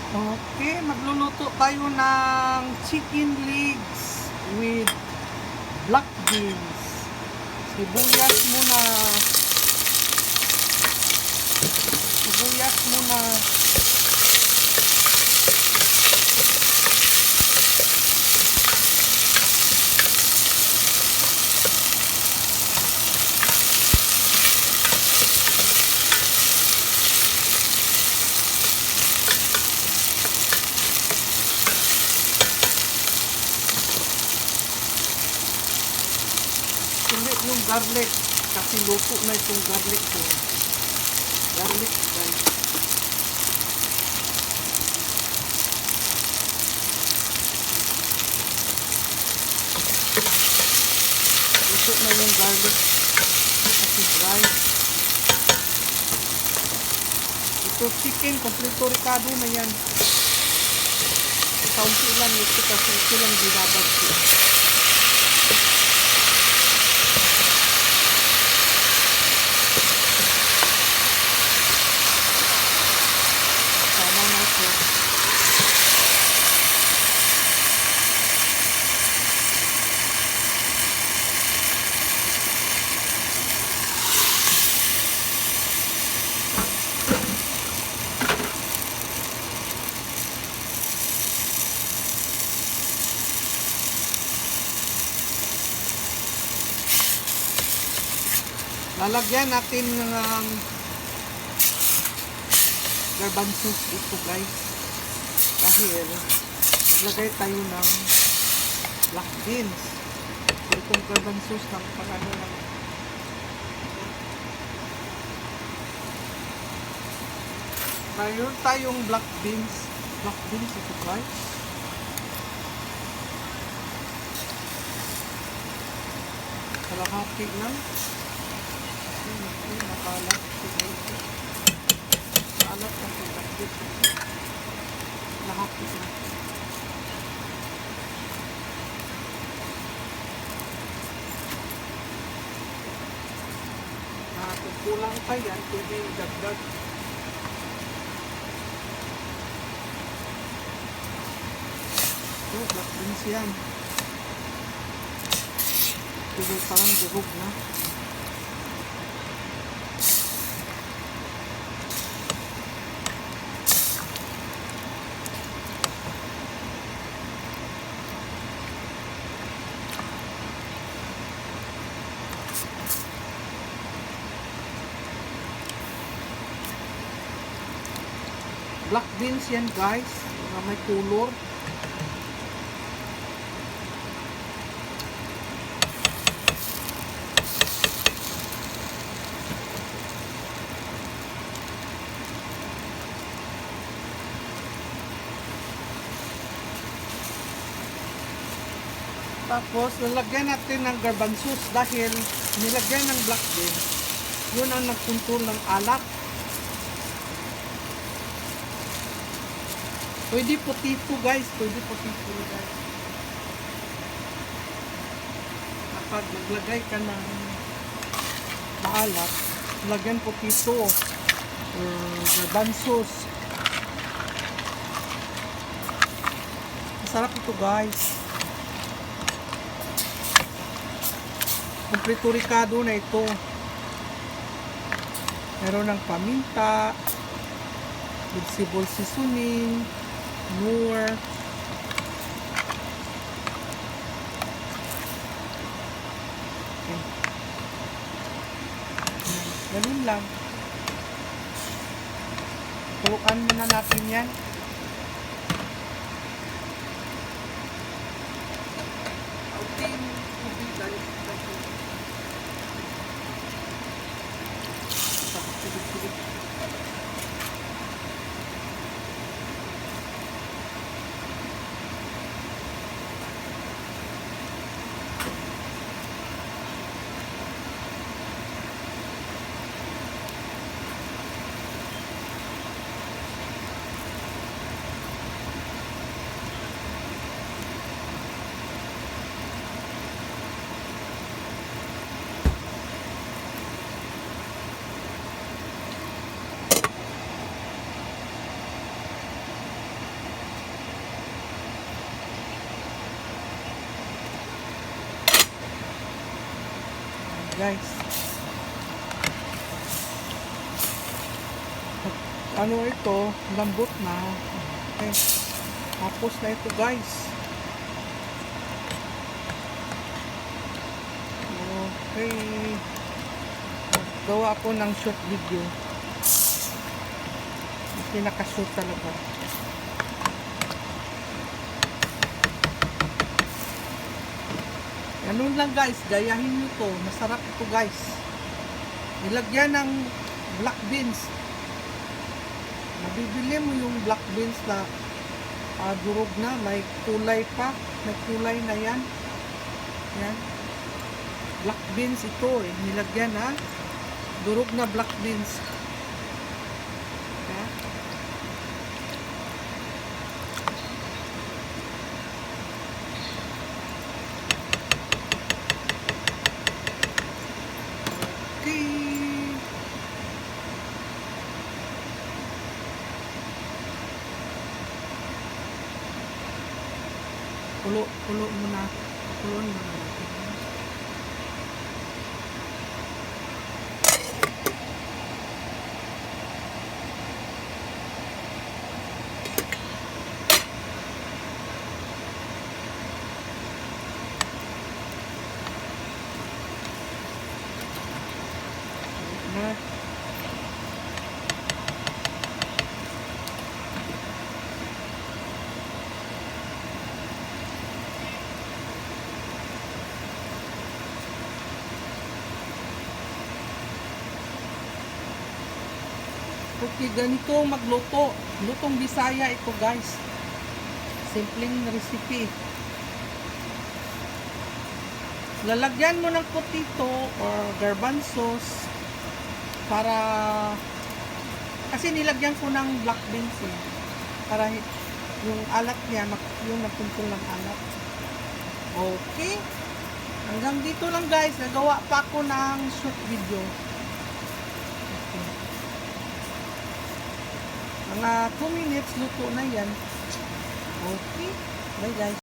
Okay, magluluto tayo ng chicken legs with black beans. Sibuyas muna. Sibuyas muna. Hindi yung garlic kasi luto na itong garlic ko. Garlic guys. Luto na yung garlic kasi dry. Ito chicken, kompleto ricado na yan. Kaunti lang ito kasi ito lang binabad ko. Lalagyan natin ng garbanzos ito guys. Dahil maglagay tayo ng black beans. So itong garbanzos ng pangano ng mayroon tayong black beans. Black beans ito guys. Kalahati lang. Nakalat ito. Nakalat kasi bakit lahat ito. Kung kulang pa yan, pwede dagdag. Black beans yan. Pero parang durog na. Black beans yan guys, na may color. Tapos, lalagyan natin ng garbanzos dahil nilagyan ng black beans. Yun ang nagkontrol ng alat. Pwede potato guys, pwede potato guys. Kapag maglagay ka ng maalat, lagyan potato or garbanzos. Masarap ito guys. Kompleto ricado na ito. Meron ng paminta, vegetable seasoning, Knorr. Okay. Ganun lang. Turuan muna natin yan. guys. Ano ito, lambot na. Okay. Tapos na ito guys. Okay. Gawa ako ng short video. Pinaka-short talaga. Ganun lang guys, gayahin nyo to. Masarap ito guys. Ilagyan ng black beans. Nabibili mo yung black beans na durog na, may kulay pa. May kulay na yan. Yan. Black beans ito eh. Nilagyan ha. Durog na black beans. Yan. Kulo muna. Kulon muna natin. Na. Okay, ganito magluto. Lutong Bisaya ito guys. Simpleng recipe. Lalagyan mo ng potato or garbanzos para kasi nilagyan ko ng black beans eh. Para yung alat niya, yung napuntol ng alat. Okay. Hanggang dito lang guys. Nagawa pa ako ng short video. Mga 2 minutes, luto na yan. Okay. Bye guys.